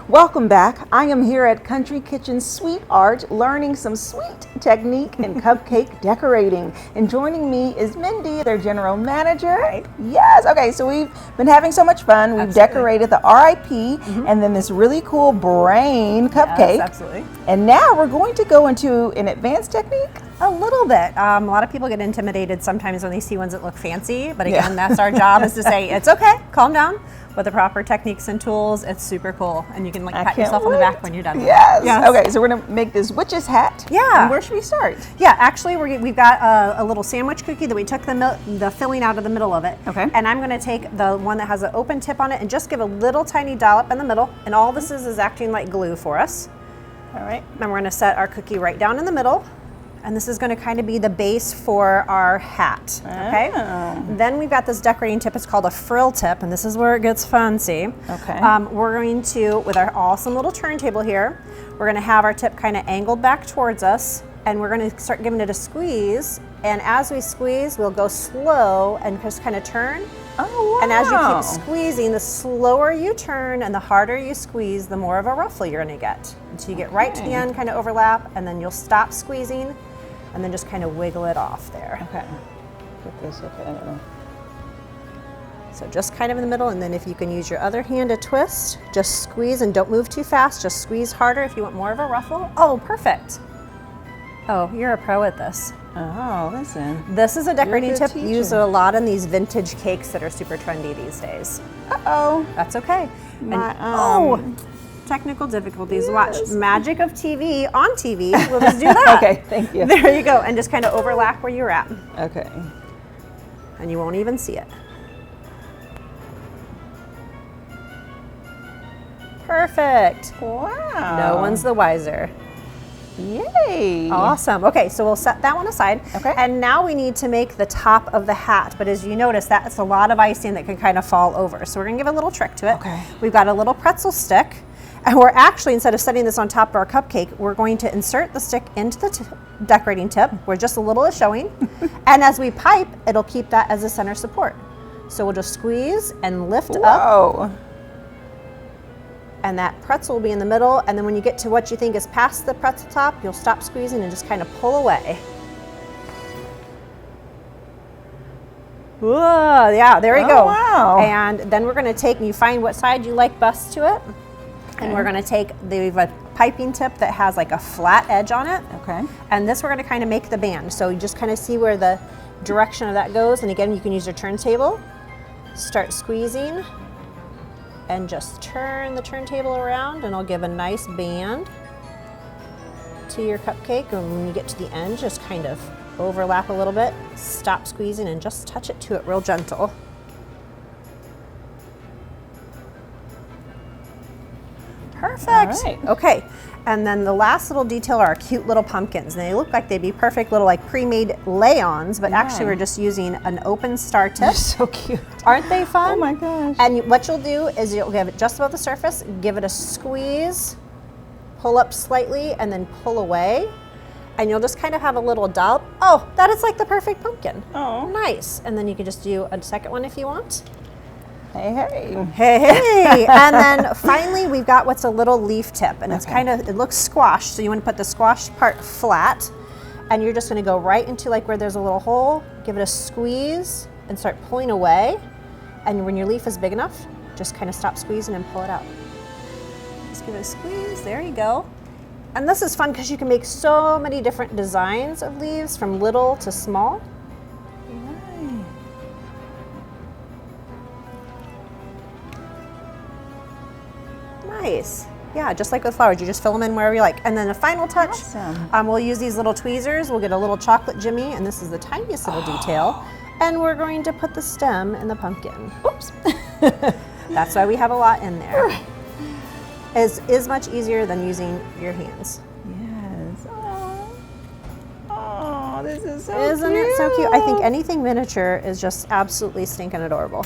Welcome back. I am here at Country Kitchen SweetArt learning some sweet technique in cupcake decorating. And joining me is Mindy, their general manager. Hi. Yes, okay, so we've been having so much fun. We've decorated the RIP and then this really cool brain cupcake. Yes, absolutely. And now we're going to go into an advanced technique. A little bit. A lot of people get intimidated sometimes when they see ones that look fancy, but again, that's our job, is to say, it's okay, calm down. With the proper techniques and tools, it's super cool. And you can pat yourself on the back when you're done. Yes. Okay, so we're gonna make this witch's hat. Yeah. And where should we start? Yeah, actually, we've got a little sandwich cookie that we took the filling out of the middle of it. Okay. And I'm gonna take the one that has an open tip on it and just give a little tiny dollop in the middle. And all this is acting like glue for us. All right. And we're gonna set our cookie right down in the middle. And this is going to kind of be the base for our hat, okay? Oh. Then we've got this decorating tip. It's called a frill tip, and this is where it gets fancy. Okay. We're going to, with our awesome little turntable here, we're going to have our tip kind of angled back towards us, and we're going to start giving it a squeeze. And as we squeeze, we'll go slow and just kind of turn. Oh, wow. And as you keep squeezing, the slower you turn and the harder you squeeze, the more of a ruffle you're going to get. Until you get right to the end, kind of overlap, and then you'll stop squeezing. And then just kind of wiggle it off there. Okay. Get this, okay. So just kind of in the middle, and then if you can use your other hand to twist, just squeeze and don't move too fast. Just squeeze harder if you want more of a ruffle. Oh, perfect. Oh, you're a pro at this. Oh, listen. This is a decorating tip teacher. used a lot in these vintage cakes that are super trendy these days. Uh-oh. That's okay. My, Technical difficulties. Yes. Watch magic of TV on TV. We'll just do that. Okay, thank you. There you go. And just kind of overlap where you're at. Okay. And you won't even see it. Perfect. Wow. No one's the wiser. Yay. Awesome. Okay, so we'll set that one aside. Okay. And now we need to make the top of the hat. But as you notice, that's a lot of icing that can kind of fall over. So we're going to give a little trick to it. Okay. We've got a little pretzel stick. And we're actually, instead of setting this on top of our cupcake, we're going to insert the stick into the decorating tip where just a little is showing. And as we pipe, it'll keep that as a center support. So we'll just squeeze and lift up. Whoa. And that pretzel will be in the middle. And then when you get to what you think is past the pretzel top, you'll stop squeezing and just kind of pull away. Whoa, yeah, there we go. Wow. And then we're going to take, and you find what side you like best to it. And we're going to take the piping tip that has like a flat edge on it. Okay. And this we're going to kind of make the band. So you just kind of see where the direction of that goes. And again, you can use your turntable. Start squeezing and just turn the turntable around, and it'll give a nice band to your cupcake. And when you get to the end, just kind of overlap a little bit, stop squeezing, and just touch it to it real gentle. Perfect. All right. Okay. And then the last little detail are our cute little pumpkins. And they look like they'd be perfect little like pre-made lay-ons, but actually we're just using an open star tip. They're so cute. Aren't they fun? Oh my gosh. And what you'll do is you'll give it just above the surface, give it a squeeze, pull up slightly, and then pull away. And you'll just kind of have a little dollop. Oh, that is like the perfect pumpkin. Oh. Nice. And then you can just do a second one if you want. Hey, hey. Hey, hey. And then finally, we've got what's a little leaf tip. And it's kind of, it looks squashed. So you want to put the squashed part flat. And you're just going to go right into like where there's a little hole, give it a squeeze, and start pulling away. And when your leaf is big enough, just kind of stop squeezing and pull it out. Just give it a squeeze. There you go. And this is fun because you can make so many different designs of leaves, from little to small. Nice. Yeah, just like with flowers, you just fill them in wherever you like. And then a final touch, Awesome. we'll use these little tweezers. We'll get a little chocolate jimmy, and this is the tiniest little detail. And we're going to put the stem in the pumpkin. Oops. That's why we have a lot in there. Is much easier than using your hands. Yes. Oh, this is so Isn't cute. it so cute? I think anything miniature is just absolutely stinking adorable.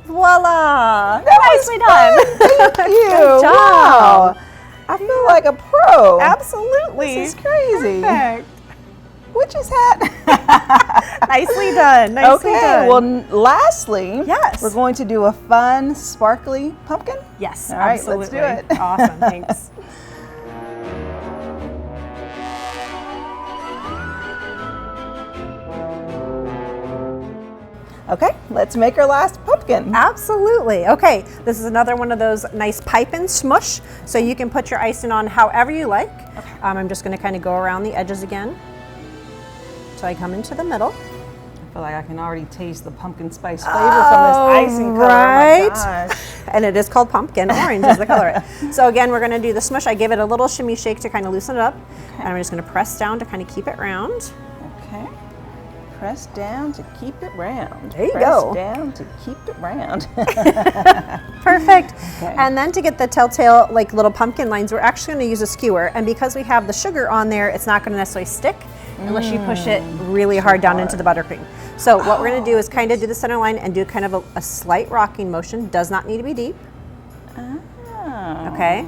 Voila! Nicely done. Thank you. Good job. Wow. I feel like a pro. Absolutely. This is crazy. Perfect. Witch's hat. Nicely done. Nicely Okay, done. well, lastly, Yes. we're going to do a fun, sparkly pumpkin. Yes, All right, absolutely. let's do it. Awesome, thanks. Okay, let's make our last pumpkin. Absolutely. Okay, this is another one of those nice pipe and smush. So you can put your icing on however you like. Okay. I'm just going to kind of go around the edges again. So I come into the middle. I feel like I can already taste the pumpkin spice flavor from this icing color. Right. Oh my gosh. And it is called pumpkin. Orange is the color. So again, we're going to do the smush. I give it a little shimmy shake to kind of loosen it up. Okay. And I'm just going to press down to kind of keep it round. Okay. Press down to keep it round. There you Press go. down to keep it round. Perfect. Okay. And then to get the telltale like little pumpkin lines, we're actually going to use a skewer. And because we have the sugar on there, it's not going to necessarily stick unless you push it really hard down into the buttercream. So what we're going to do is kind of do the center line and do kind of a slight rocking motion. Does not need to be deep. Oh. Okay.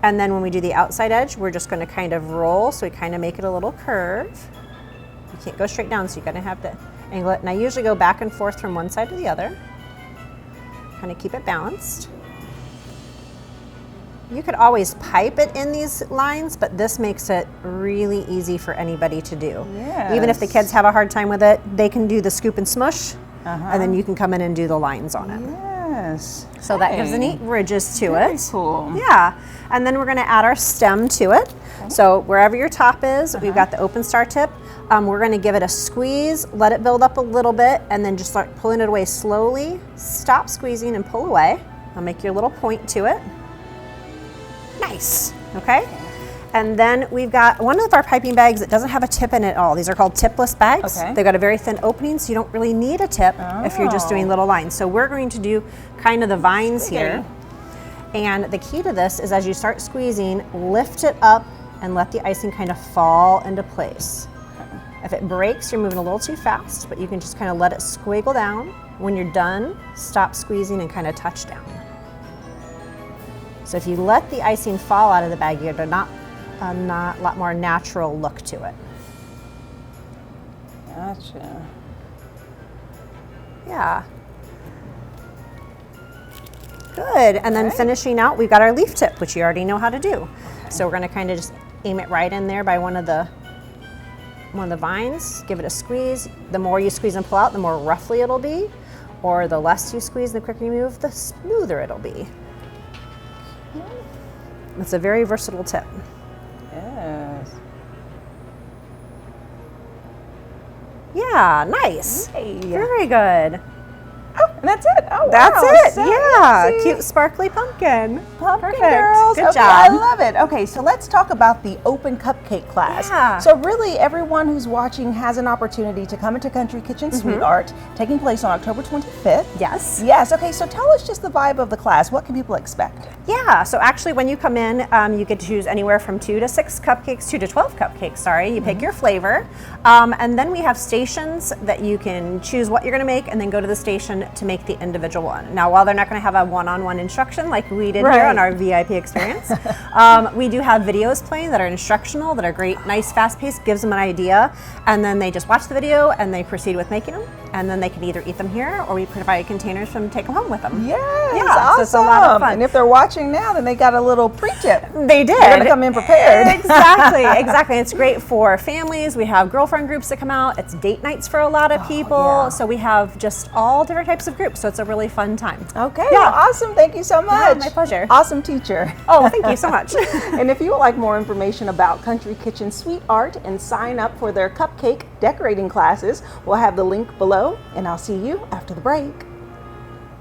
And then when we do the outside edge, we're just going to kind of roll. So we kind of make it a little curve. You can't go straight down, so you're going to have to angle it. And I usually go back and forth from one side to the other. Kind of keep it balanced. You could always pipe it in these lines, but this makes it really easy for anybody to do. Yes. Even if the kids have a hard time with it, they can do the scoop and smush, and then you can come in and do the lines on it. Yes. So that gives a neat ridges to Very it. cool. Yeah, and then we're going to add our stem to it. Okay. So wherever your top is, we've got the open star tip. We're going to give it a squeeze, let it build up a little bit, and then just start pulling it away slowly. Stop squeezing and pull away. I'll make your little point to it. Nice. Okay. And then we've got one of our piping bags that doesn't have a tip in it at all. These are called tipless bags. Okay. They've got a very thin opening, so you don't really need a tip if you're just doing little lines. So we're going to do kind of the vines here. And the key to this is as you start squeezing, lift it up and let the icing kind of fall into place. If it breaks, you're moving a little too fast, but you can just kind of let it squiggle down. When you're done, stop squeezing and kind of touch down. So if you let the icing fall out of the bag, you get a lot more natural look to it. Gotcha. Yeah. Good. And then finishing out, we've got our leaf tip, which you already know how to do. Okay. So we're going to kind of just aim it right in there by one of the vines. Give it a squeeze. The more you squeeze and pull out, the more roughly it'll be. Or the less you squeeze, the quicker you move, the smoother it'll be. It's a very versatile tip. Yes. Yeah, nice. Hey. Very good. Oh, and that's it. Oh, That's wow. it. So yeah, easy. Cute sparkly pumpkin. Pumpkin Perfect. girls. Good Okay, job. I love it. Okay, so let's talk about the Open Cupcake class. Yeah. So really, everyone who's watching has an opportunity to come into Country Kitchen SweetArt, taking place on October 25th. Yes. Yes. Okay, so tell us just the vibe of the class. What can people expect? Yeah, so actually when you come in, you get to choose anywhere from 2 to 6 cupcakes, 2 to 12 cupcakes, sorry. You pick your flavor. And then we have stations that you can choose what you're gonna make and then go to the station to make the individual one. Now, while they're not gonna have a one-on-one instruction like we did here on our VIP experience, we do have videos playing that are instructional, that are great, nice, fast-paced, gives them an idea, and then they just watch the video and they proceed with making them, and then they can either eat them here or we provide containers for them to take them home with them. Yes, Yeah, awesome. so it's a lot of fun. And if they're watching now, then they got a little pre-tip. They did. They're gonna come in prepared. Exactly, exactly. It's great for families. We have girlfriend groups that come out. It's date nights for a lot of people. Yeah. So we have just all different types of groups. So it's a really fun time. Okay, Yeah. well, awesome. Thank you so much. my pleasure. Awesome teacher. Oh, thank you so much. And if you would like more information about Country Kitchen SweetArt and sign up for their cupcake decorating classes, we'll have the link below, and I'll see you after the break.